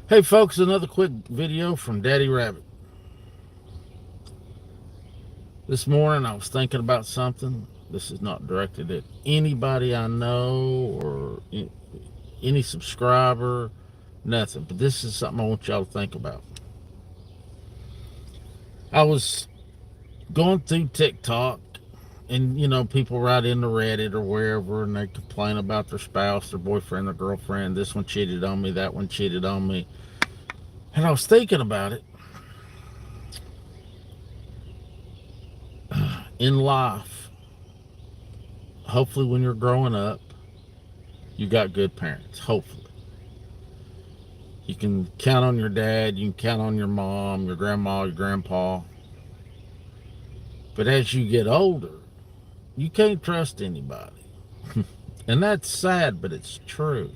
Hey folks, another quick video from Daddy Rabbit. This morning I was thinking about something. This is not directed at anybody I know or any subscriber, nothing. But this is something I want y'all to think about. I was going through TikTok and people write into Reddit or wherever and they complain about their spouse, their boyfriend, their girlfriend. This one cheated on me, that one cheated on me. And I was thinking about it. In life, hopefully when you're growing up, you got good parents. Hopefully. You can count on your dad, you can count on your mom, your grandma, your grandpa. But as you get older, you can't trust anybody. And that's sad, but it's true.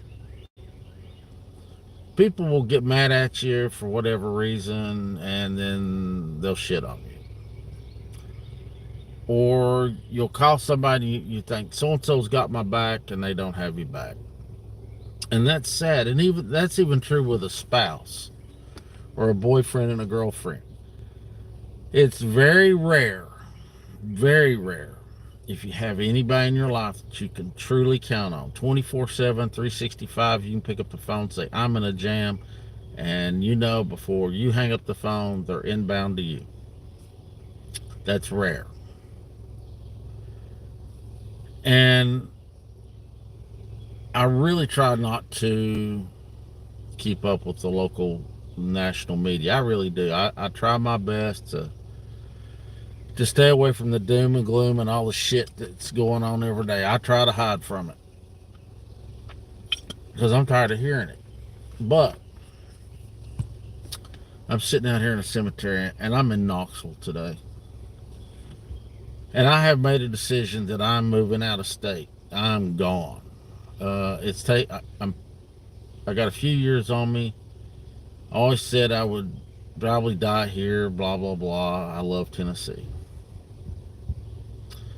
People will get mad at you for whatever reason, and then they'll shit on you. Or you'll call somebody, you think so and so's got my back, and they don't have your back. And that's sad. And that's even true with a spouse or a boyfriend and a girlfriend. It's very rare, if you have anybody in your life that you can truly count on 24/7, 365. You can pick up the phone and say, I'm in a jam. And before you hang up the phone, they're inbound to you. That's rare. And I really try not to keep up with the local national media. I really do. I try my best to stay away from the doom and gloom and all the shit that's going on every day. I try to hide from it because I'm tired of hearing it. But I'm sitting out here in a cemetery and I'm in Knoxville today. And I have made a decision that I'm moving out of state. I'm gone. I got a few years on me. I always said I would probably die here, blah, blah, blah. I love Tennessee.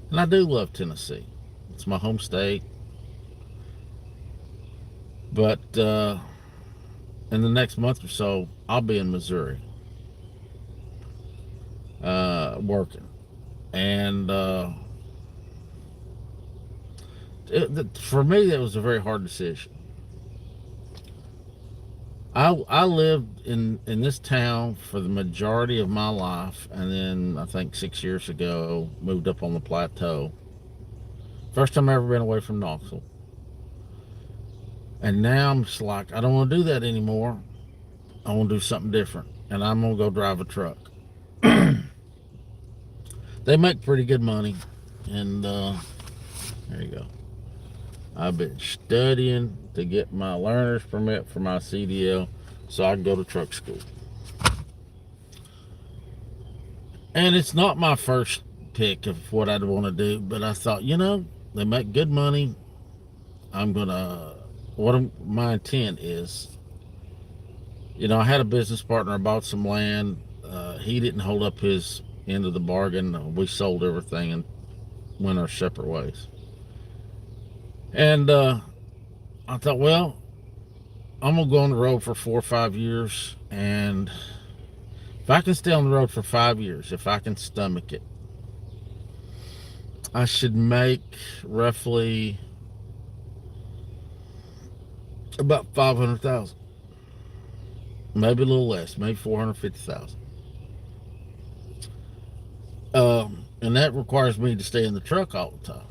And I do love Tennessee. It's my home state. But in the next month or so, I'll be in Missouri working. And for me, that was a very hard decision. I lived in this town for the majority of my life, and then I think 6 years ago moved up on the plateau. First time I ever been away from Knoxville. And now I'm just like, I don't want to do that anymore. I want to do something different, and I'm gonna go drive a truck. They make pretty good money, and there you go. I've been studying to get my learner's permit for my CDL so I can go to truck school. And it's not my first pick of what I'd want to do, but I thought, they make good money. My intent is, I had a business partner. I bought some land. He didn't hold up his end of the bargain. We sold everything and went our separate ways. And I thought, well, I'm going to go on the road for 4 or 5 years. And if I can stay on the road for 5 years, if I can stomach it, I should make roughly about 500,000, maybe a little less, maybe 450,000. And that requires me to stay in the truck all the time.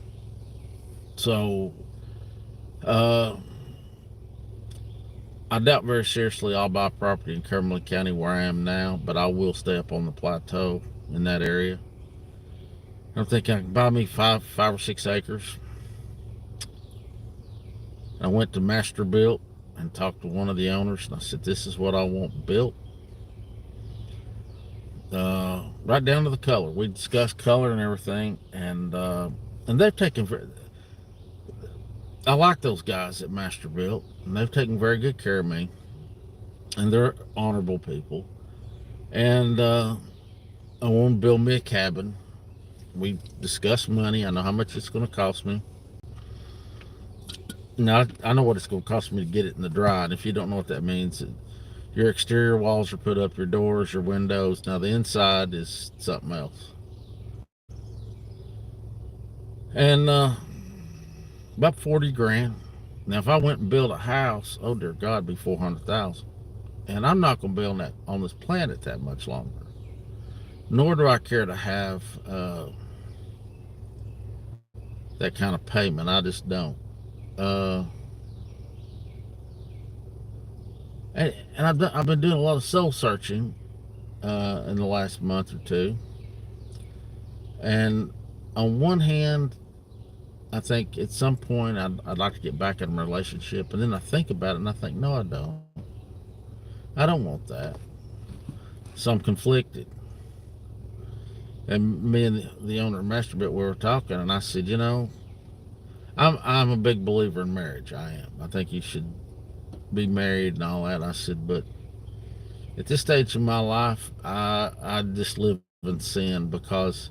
So, I doubt very seriously I'll buy property in Cumberland County where I am now, but I will stay up on the plateau in that area. I don't think I can buy me 5 or 6 acres. I went to Masterbuilt and talked to one of the owners, and I said, this is what I want built. Right down to the color. We discussed color and everything, and they've taken. I like those guys at Masterbuilt, and they've taken very good care of me, and they're honorable people. And I want to build me a cabin. We discussed money. I know how much it's going to cost me. Now, I know what it's going to cost me to get it in the dry, and if you don't know what that means, Your exterior walls are put up, your doors, your windows. Now the inside is something else. And about 40 grand. Now if I went and built a house, oh dear God, it'd be 400,000. And I'm not going to be on this planet that much longer. Nor do I care to have that kind of payment. I just don't. Uh, and I've been doing a lot of soul searching in the last month or two. And on one hand, I think at some point I'd like to get back in a relationship. And then I think about it and I think, no, I don't. I don't want that. So I'm conflicted. And me and the owner of Masturbit, we were talking, and I said, I'm a big believer in marriage. I am. I think you should be married and all that. I said, but at this stage of my life, I just live in sin, because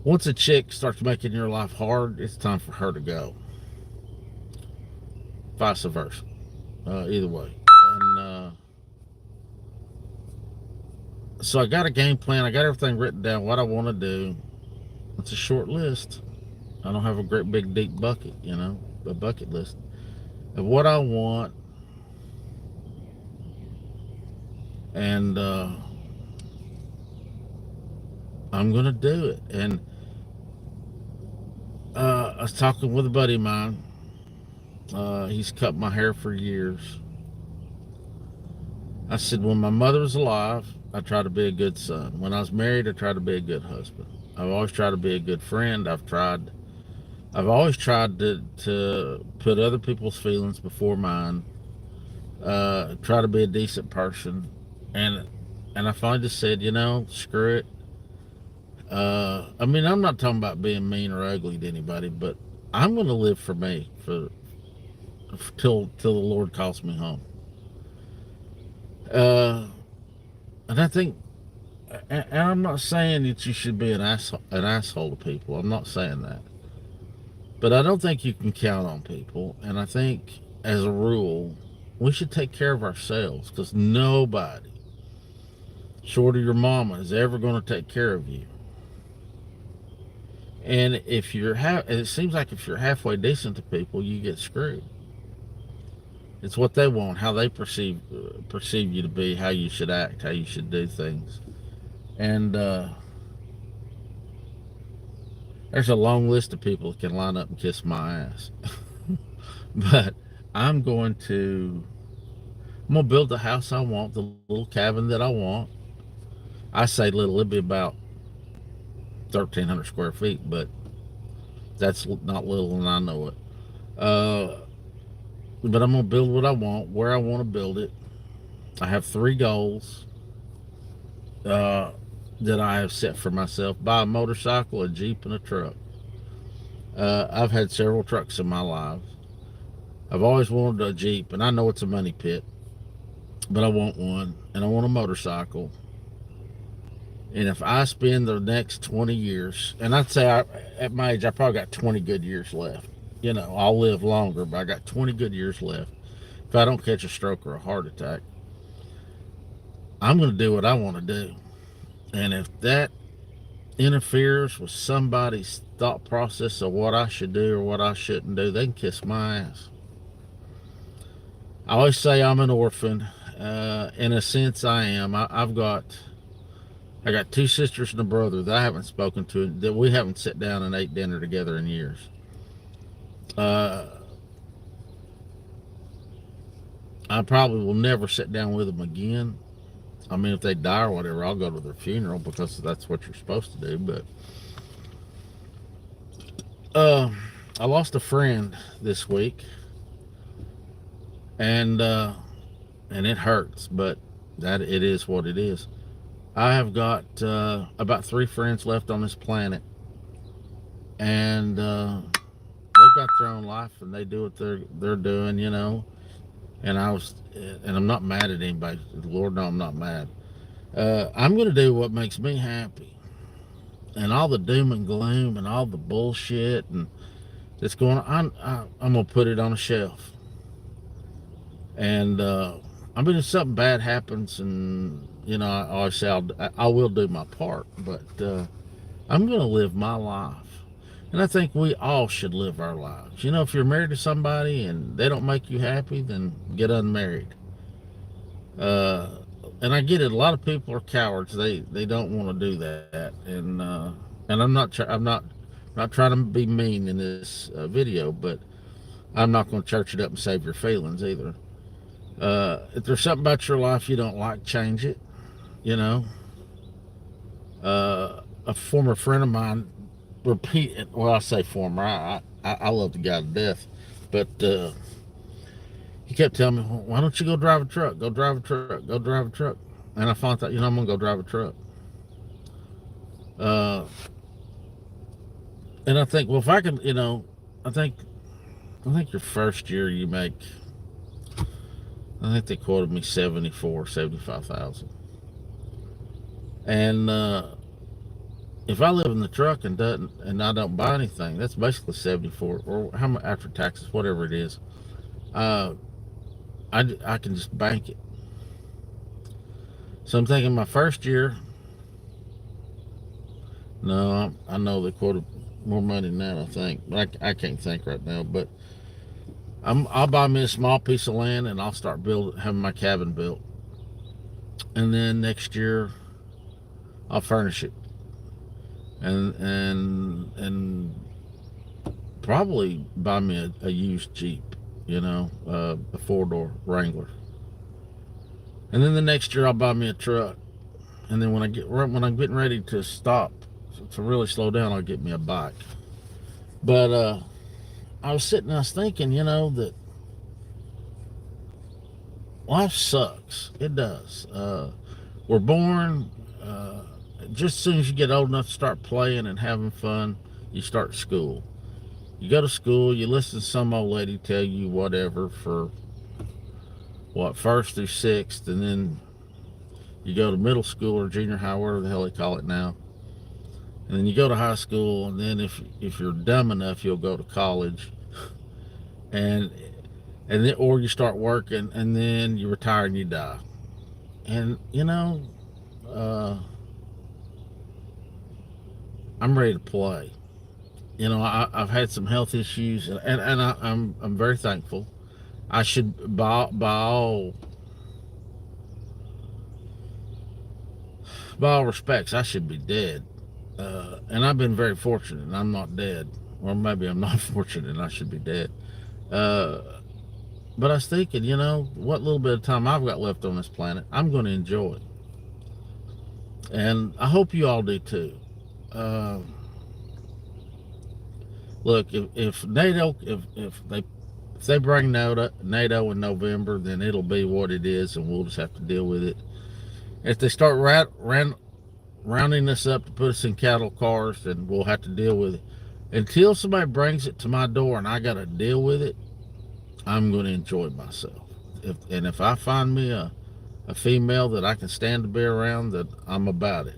once a chick starts making your life hard, it's time for her to go. Vice versa. Either way. And so I got a game plan. I got everything written down, what I want to do. It's a short list. I don't have a great big deep bucket, a bucket list of what I want. And I'm going to do it. And I was talking with a buddy of mine. He's cut my hair for years. I said, when my mother was alive, I tried to be a good son. When I was married, I tried to be a good husband. I've always tried to be a good friend. I've always tried to put other people's feelings before mine. Try to be a decent person. And I finally just said, screw it. I mean, I'm not talking about being mean or ugly to anybody, but I'm going to live for me till the Lord calls me home. And I think, and I'm not saying that you should be an asshole to people. I'm not saying that, but I don't think you can count on people. And I think, as a rule, we should take care of ourselves, because nobody, short of your mama, is ever going to take care of you. And if it seems like if you're halfway decent to people, you get screwed. It's what they want, how they perceive you to be, how you should act, how you should do things. And there's a long list of people that can line up and kiss my ass. But I'm going to build the house I want, the little cabin that I want. I say little, it'd be about 1,300 square feet, but that's not little, and I know it. But I'm going to build what I want, where I want to build it. I have 3 goals that I have set for myself: buy a motorcycle, a Jeep, and a truck. I've had several trucks in my life. I've always wanted a Jeep, and I know it's a money pit, but I want one, and I want a motorcycle. And if I spend the next 20 years, and I'd say at my age, I probably got 20 good years left. I'll live longer, but I got 20 good years left. If I don't catch a stroke or a heart attack, I'm going to do what I want to do. And if that interferes with somebody's thought process of what I should do or what I shouldn't do, they can kiss my ass. I always say I'm an orphan. In a sense, I am. I got 2 sisters and a brother that I haven't spoken to, that we haven't sat down and ate dinner together in years. I probably will never sit down with them again. I mean, if they die or whatever, I'll go to their funeral, because that's what you're supposed to do. But I lost a friend this week, and it hurts, but that it is what it is. I have got about 3 friends left on this planet, and they've got their own life, and they do what they're doing, And I'm not mad at anybody. Lord, no, I'm not mad. I'm going to do what makes me happy, and all the doom and gloom and all the bullshit and that's going on, I'm going to put it on a shelf, and I'm I mean, if something bad happens, and I always say I will do my part, but I'm going to live my life. And I think we all should live our lives. If you're married to somebody and they don't make you happy, then get unmarried. Uh, and I get it. A lot of people are cowards. They don't want to do that. And I'm not trying to be mean in this video, but I'm not going to church it up and save your feelings either. If there's something about your life you don't like, change it. You know, a former friend of mine well, I say former. I love the guy to death, but he kept telling me, well, why don't you go drive a truck? Go drive a truck. Go drive a truck. And I finally thought, I'm gonna go drive a truck. Uh, and I think, well, if I can, I think your first year you make, I think they quoted me 75,000. And if I live in the truck and I don't buy anything, that's basically 74, or how much after taxes, whatever it is. I can just bank it. So I'm thinking my first year. No, I know they quoted more money than that, I think, but I can't think right now. But I'll buy me a small piece of land and I'll start having my cabin built. And then next year I'll furnish it and probably buy me a used Jeep, a 4-door Wrangler. And then the next year I'll buy me a truck. And then when I'm getting ready to stop, to really slow down, I'll get me a bike. But I was thinking, that life sucks. It does. We're born. Just as soon as you get old enough to start playing and having fun, you start school. You go to school, you listen to some old lady tell you whatever for first through sixth, and then you go to middle school or junior high, whatever the hell they call it now. And then you go to high school, and then if you're dumb enough, you'll go to college. And then, or you start working, and then you retire and you die. And I'm ready to play. I've had some health issues, and I'm very thankful. I should by all respects, I should be dead. And I've been very fortunate, and I'm not dead. Or maybe I'm not fortunate and I should be dead. But I was thinking, what little bit of time I've got left on this planet, I'm going to enjoy it. And I hope you all do too. Look, if NATO, if they bring NATO in November, then it'll be what it is, and we'll just have to deal with it. If they start rounding us up to put us in cattle cars, then we'll have to deal with it. Until somebody brings it to my door and I got to deal with it, I'm going to enjoy myself. If I find me a female that I can stand to be around, that I'm about it.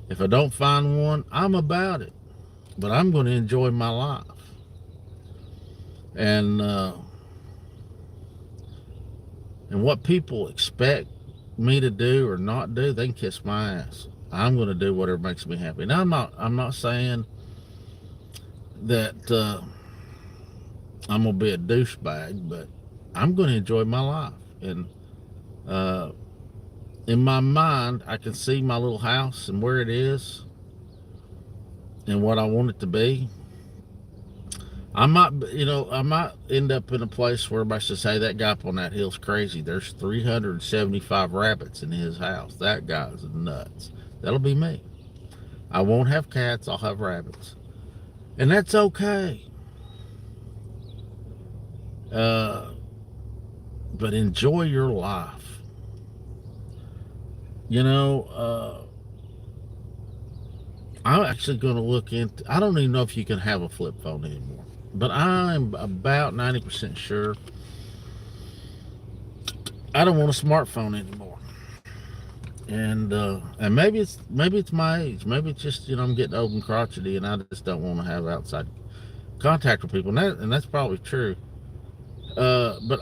If I don't find one, I'm about it. But I'm going to enjoy my life. And what people expect me to do or not do, they can kiss my ass. I'm going to do whatever makes me happy. Now, I'm not saying that I'm going to be a douchebag, but I'm going to enjoy my life. And in my mind, I can see my little house and where it is and what I want it to be. I might end up in a place where everybody says, hey, that guy up on that hill's crazy. There's 375 rabbits in his house. That guy's nuts. That'll be me. I won't have cats. I'll have rabbits. And that's okay. But enjoy your life. I'm actually going to look into, I don't even know if you can have a flip phone anymore, but I'm about 90% sure I don't want a smartphone anymore. And maybe it's my age. Maybe it's just, I'm getting old and crotchety, and I just don't want to have outside contact with people. And that's probably true. But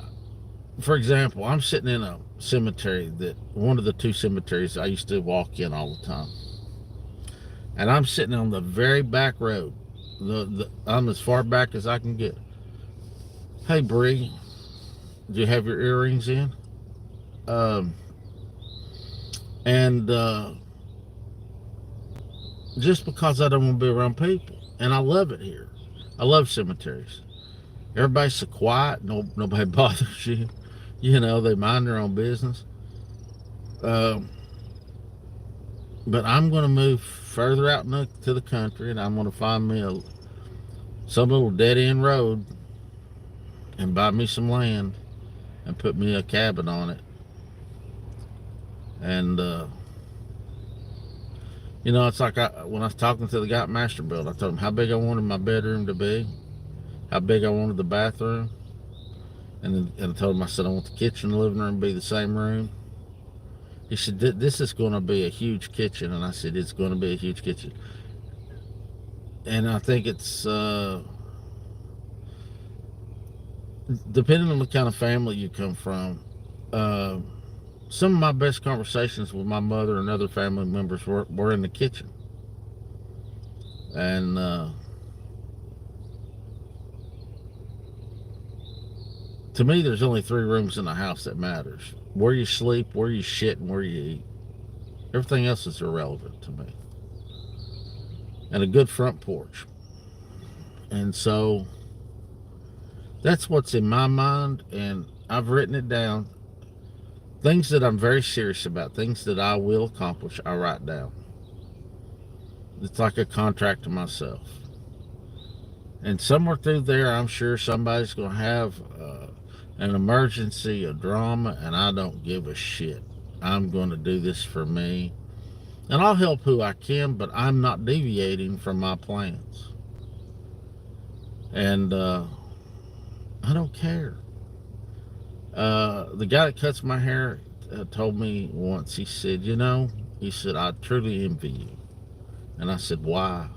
for example, I'm sitting in a cemetery that one of the two cemeteries I used to walk in all the time, and I'm sitting on the very back road. I'm as far back as I can get. Hey, Bree, do you have your earrings in? Um, and just because I don't want to be around people, and I love it here. I love cemeteries. Everybody's so quiet. Nobody bothers you. You know, they mind their own business. Um, but I'm going to move further out to the country, and I'm going to find me some little dead end road and buy me some land and put me a cabin on it. And you know, it's like when I was talking to the guy at Masterbuilt, I told him how big I wanted my bedroom to be, how big I wanted the bathroom, and I told him, I said, I want the kitchen and the living room to be the same room. He said, this is going to be a huge kitchen. And I said, it's going to be a huge kitchen. And I think it's, depending on the kind of family you come from, some of my best conversations with my mother and other family members were in the kitchen. And to me, there's only 3 rooms in the house that matters: where you sleep, where you shit, and where you eat. Everything else is irrelevant to me. And a good front porch. And so that's what's in my mind, and I've written it down. Things that I'm very serious about, things that I will accomplish, I write down. It's like a contract to myself. And somewhere through there, I'm sure somebody's going to have an emergency, a drama, and I don't give a shit. I'm going to do this for me. And I'll help who I can, but I'm not deviating from my plans. And I don't care. The guy that cuts my hair told me once, he said, he said, I truly envy you. And I said, why?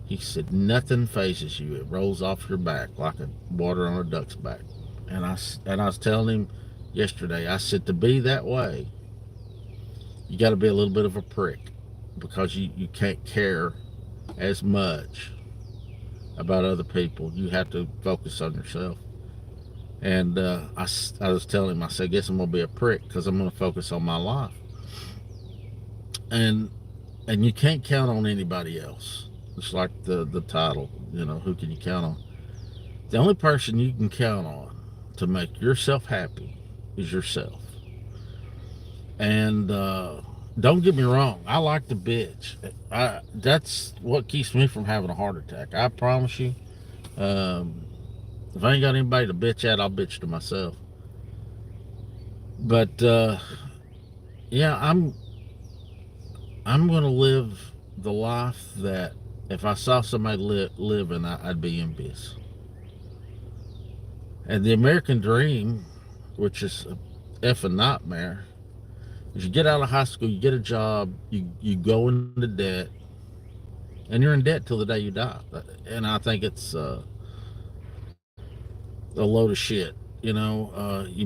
He said, nothing phases you. It rolls off your back like water on a duck's back. And I was telling him yesterday, I said, to be that way, you got to be a little bit of a prick, because you can't care as much about other people. You have to focus on yourself. And I was telling him, I said, I guess I'm going to be a prick because I'm going to focus on my life. And you can't count on anybody else. It's like the title, who can you count on? The only person you can count on to make yourself happy is yourself. And don't get me wrong, I like to bitch. That's what keeps me from having a heart attack. I promise you. If I ain't got anybody to bitch at, I'll bitch to myself. But yeah, I'm gonna live the life that if I saw somebody living, I'd be envious. And the American dream, which is a effing nightmare, is you get out of high school, you get a job, you go into debt, and you're in debt till the day you die. And I think it's a load of shit. You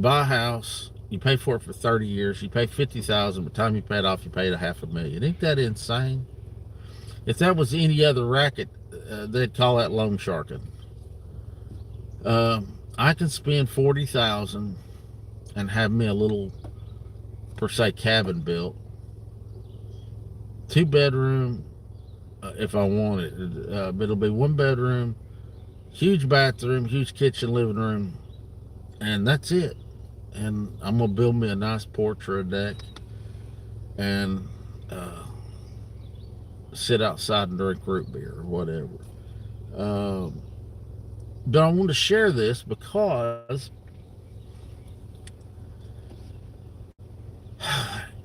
buy a house, you pay for it for 30 years, you pay $50,000. By the time you pay it off, you paid $500,000. Ain't that insane? If that was any other racket, they'd call that loan sharking. I can spend $40,000 and have me a little, per se, cabin built, 2-bedroom, if I want it. But it'll be 1 bedroom, huge bathroom, huge kitchen, living room, and that's it. And I'm gonna build me a nice porch or a deck, and sit outside and drink root beer or whatever. But I want to share this because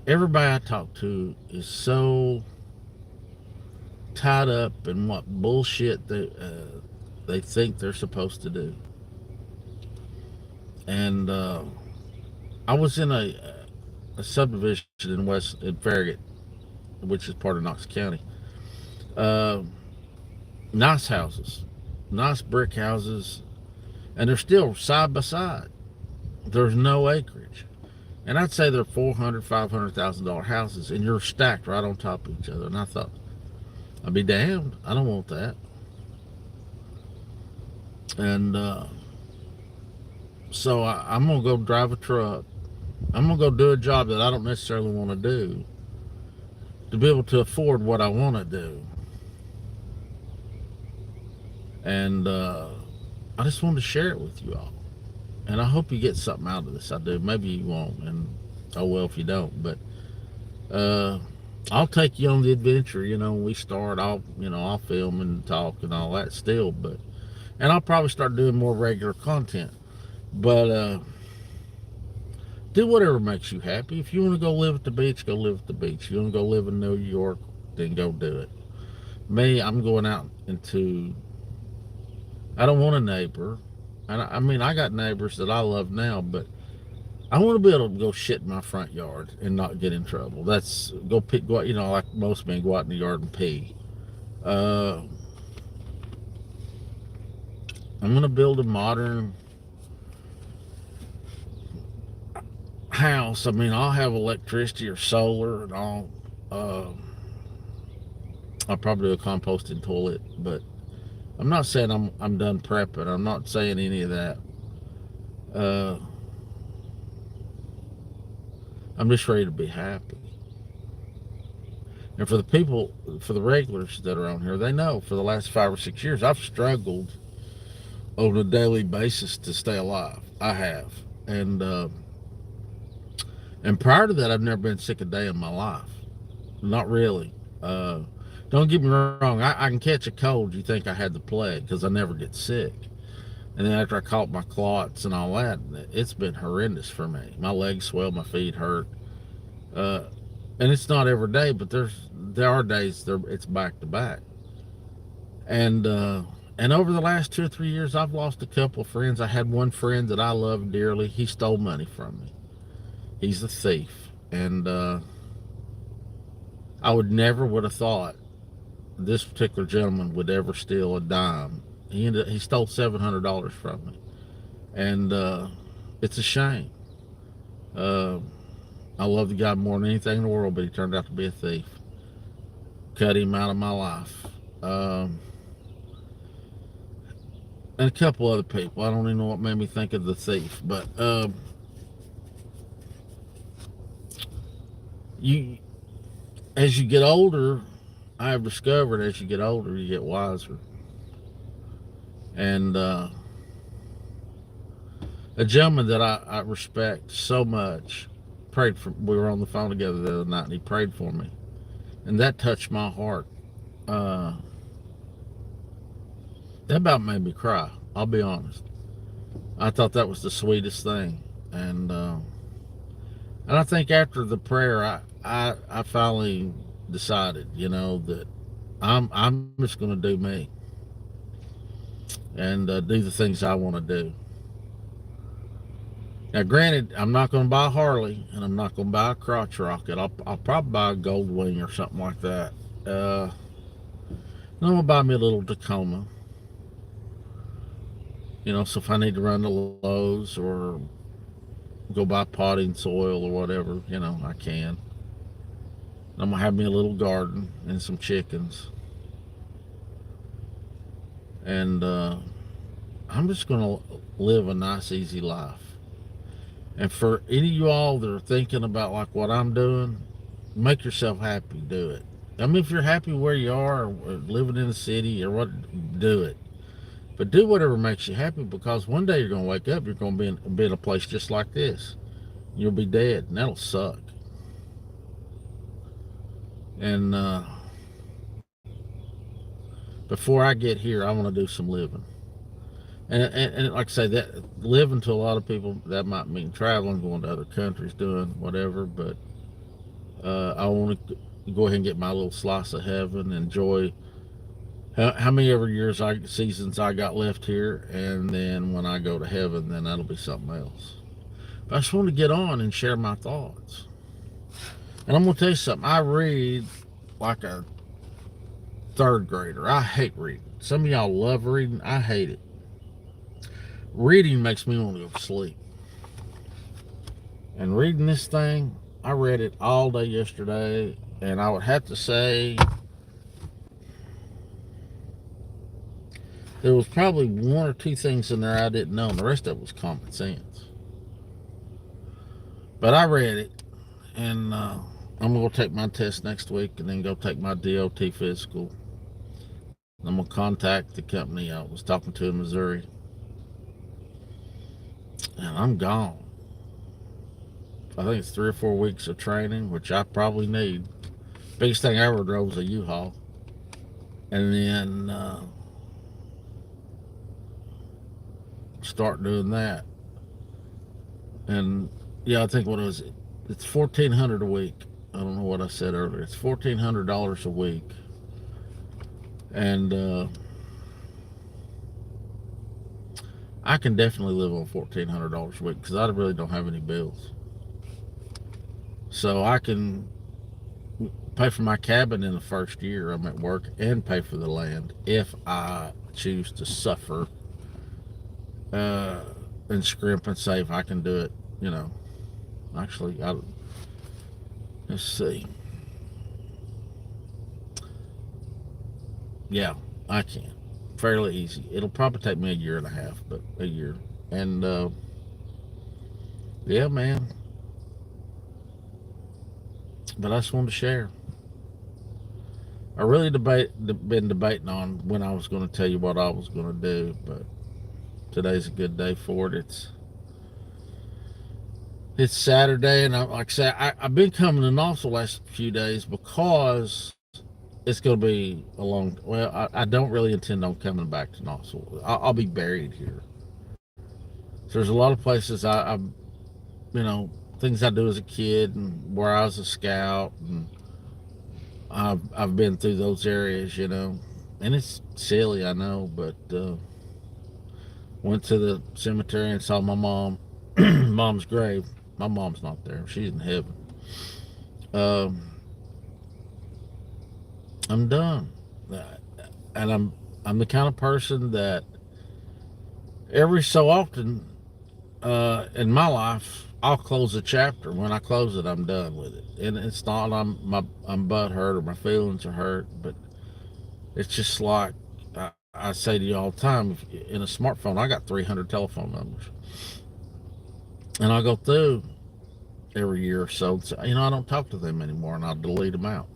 everybody I talk to is so tied up in what bullshit they think they're supposed to do. And I was in a subdivision in Farragut, which is part of Knox County. Nice houses, nice brick houses, and they're still side by side. There's no acreage. And I'd say they're $400,000, $500,000 houses, and you're stacked right on top of each other. And I thought, I'd be damned. I don't want that. And so I'm going to go drive a truck. I'm going to go do a job that I don't necessarily want to do to be able to afford what I want to do. And I just wanted to share it with you all. And I hope you get something out of this. I do. Maybe you won't. And oh well if you don't. But I'll take you on the adventure. When we start, I'll film and talk and all that still. And I'll probably start doing more regular content. But do whatever makes you happy. If you want to go live at the beach, go live at the beach. If you want to go live in New York, then go do it. Me, I'm going out into. I don't want a neighbor. I mean, I got neighbors that I love now, but I want to be able to go shit in my front yard and not get in trouble. That's go out, like most men, go out in the yard and pee. I'm going to build a modern house. I mean, I'll have electricity or solar and all. I'll probably do a composting toilet, but I'm not saying I'm done prepping. I'm not saying any of that. I'm just ready to be happy. And for the regulars that are on here, they know for the last 5 or 6 years, I've struggled on a daily basis to stay alive. I have. And prior to that, I've never been sick a day in my life. Not really. Don't get me wrong. I can catch a cold. You think I had the plague because I never get sick. And then after I caught my clots and all that, it's been horrendous for me. My legs swell, my feet hurt. And it's not every day, but there are days it's back to back. And over the last 2 or 3 years, I've lost a couple of friends. I had one friend that I loved dearly. He stole money from me. He's a thief. And I would have thought this particular gentleman would ever steal a dime. He stole $700 from me. And it's a shame. I love the guy more than anything in the world, but he turned out to be a thief. Cut him out of my life. And a couple other people. I don't even know what made me think of the thief, but as you get older, I have discovered as you get older, you get wiser. And a gentleman that I respect so much prayed for. We were on the phone together the other night, and he prayed for me, and that touched my heart. That about made me cry. I'll be honest. I thought that was the sweetest thing, and I think after the prayer, I finally decided, that I'm just going to do me and do the things I want to do. Now, granted, I'm not going to buy a Harley, and I'm not going to buy a crotch rocket. I'll probably buy a Goldwing or something like that. I'm going to buy me a little Tacoma. So if I need to run to Lowe's or go buy potting soil or whatever, I can. I'm going to have me a little garden and some chickens. And I'm just going to live a nice, easy life. And for any of you all that are thinking about like what I'm doing, make yourself happy, do it. I mean, if you're happy where you are, or living in the city or what, do it. But do whatever makes you happy, because one day you're going to wake up, you're going to be in a place just like this. You'll be dead, and that'll suck. And before I get here, I want to do some living. And like I say, that living to a lot of people, that might mean traveling, going to other countries, doing whatever. But I want to go ahead and get my little slice of heaven, enjoy how many ever seasons I got left here, and then when I go to heaven, then that'll be something else. But I just want to get on and share my thoughts. And I'm going to tell you something. I read like a third grader. I hate reading. Some of y'all love reading. I hate it. Reading makes me want to go to sleep. And reading this thing, I read it all day yesterday, and I would have to say there was probably one or two things in there I didn't know, and the rest of it was common sense. But I read it, and I'm going to take my test next week and then go take my DOT physical. I'm going to contact the company I was talking to in Missouri, and I'm gone. I think it's 3 or 4 weeks of training, which I probably need. Biggest thing I ever drove was a U-Haul. And then start doing that. And yeah, I think what was it? It's $1,400 a week. I don't know what I said earlier. It's $1,400 a week, and I can definitely live on $1,400 a week because I really don't have any bills. So I can pay for my cabin in the first year I'm at work and pay for the land if I choose to suffer and scrimp and save. I can do it. You know, actually, let's see. Yeah, I can. Fairly easy. It'll probably take me a year and a half, but a year. And yeah, man. But I just wanted to share. I really been debating on when I was going to tell you what I was going to do, but today's a good day for it. It's Saturday, and like I said, I've been coming to Knoxville the last few days because it's going to be a long. Well, I don't really intend on coming back to Knoxville. I'll be buried here. So there's a lot of places you know, things I do as a kid, and where I was a scout, and I've been through those areas, you know, and it's silly, I know, but went to the cemetery and saw my mom's grave. My mom's not there; she's in heaven. Um, I'm done, and I'm the kind of person that every so often in my life I'll close a chapter. When I close it, I'm done with it, and it's not I'm butt hurt or my feelings are hurt, but it's just like I say to you all the time. In a smartphone, I got 300 telephone numbers, and I go through every year or so. You know, I don't talk to them anymore, and I delete them out.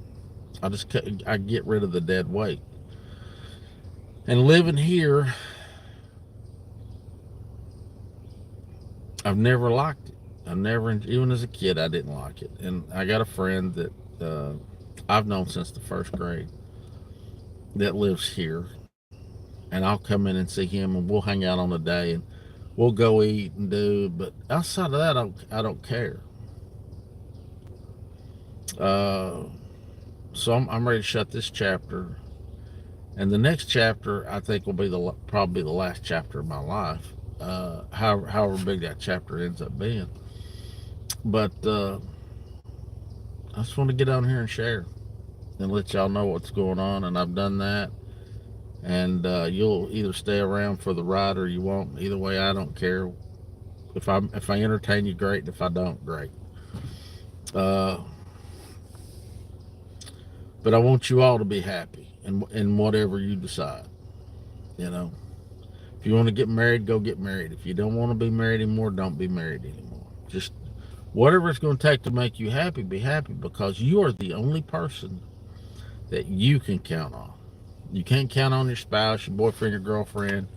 I get rid of the dead weight. And living here, I've never liked it. I've never, even as a kid, I didn't like it. And I got a friend that I've known since the first grade that lives here, and I'll come in and see him, and we'll hang out on a day, and we'll go eat and do. But outside of that, I don't care. Uh, so I'm ready to shut this chapter, and the next chapter I think will be probably the last chapter of my life. However big that chapter ends up being. But I just want to get on here and share and let y'all know what's going on, and I've done that. And you'll either stay around for the ride or you won't. Either way, I don't care. If I entertain you, great. If I don't, great. Uh, but I want you all to be happy in whatever you decide. You know, if you want to get married, go get married. If you don't want to be married anymore, don't be married anymore. Just whatever it's going to take to make you happy, be happy, because you are the only person that you can count on. You can't count on your spouse, your boyfriend, your girlfriend,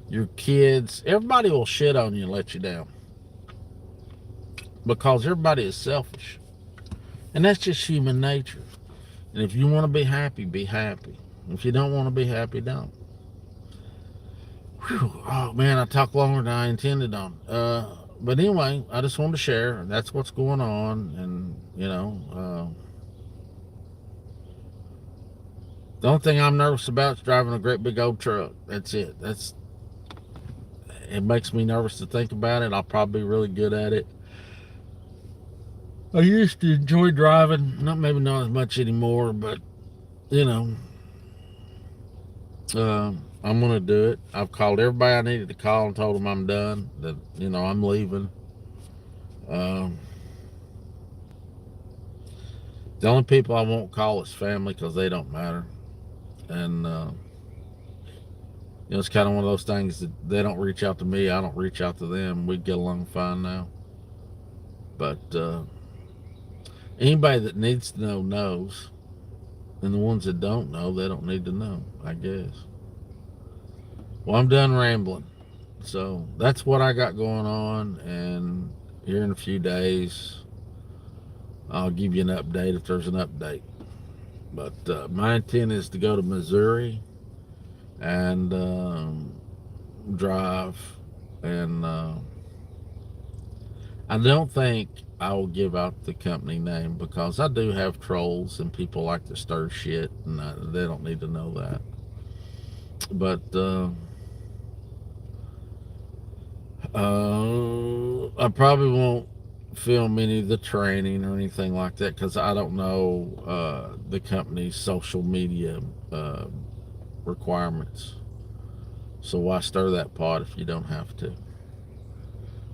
your kids. Everybody will shit on you and let you down because everybody is selfish. And that's just human nature. And if you want to be happy, be happy. If you don't want to be happy, don't. Whew. Oh man, I talked longer than I intended on. But anyway, I just wanted to share. That's what's going on, and you know, the only thing I'm nervous about is driving a great big old truck. That's it. It makes me nervous to think about it. I'll probably be really good at it. I used to enjoy driving, maybe not as much anymore, but you know, I'm gonna do it. I've called everybody I needed to call and told them I'm done. That I'm leaving. Um, the only people I won't call is family because they don't matter. And, it's kind of one of those things that they don't reach out to me. I don't reach out to them. We get along fine now. But anybody that needs to know knows. And the ones that don't know, they don't need to know, I guess. Well, I'm done rambling. So that's what I got going on. And here in a few days, I'll give you an update if there's an update. But my intent is to go to Missouri and drive. And I don't think I will give out the company name because I do have trolls and people like to stir shit, and they don't need to know that. But I probably won't film any of the training or anything like that because I don't know the company's social media requirements. So why stir that pot if you don't have to?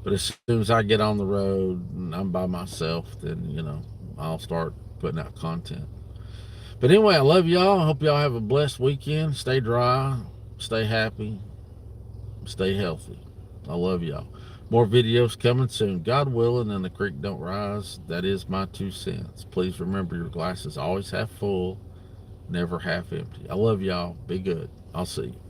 But as soon as I get on the road and I'm by myself, then I'll start putting out content. But anyway, I love y'all. I hope y'all have a blessed weekend. Stay dry, stay happy, stay healthy. I love y'all. More videos coming soon. God willing, and the creek don't rise. That is my 2 cents. Please remember your glass is always half full, never half empty. I love y'all. Be good. I'll see you.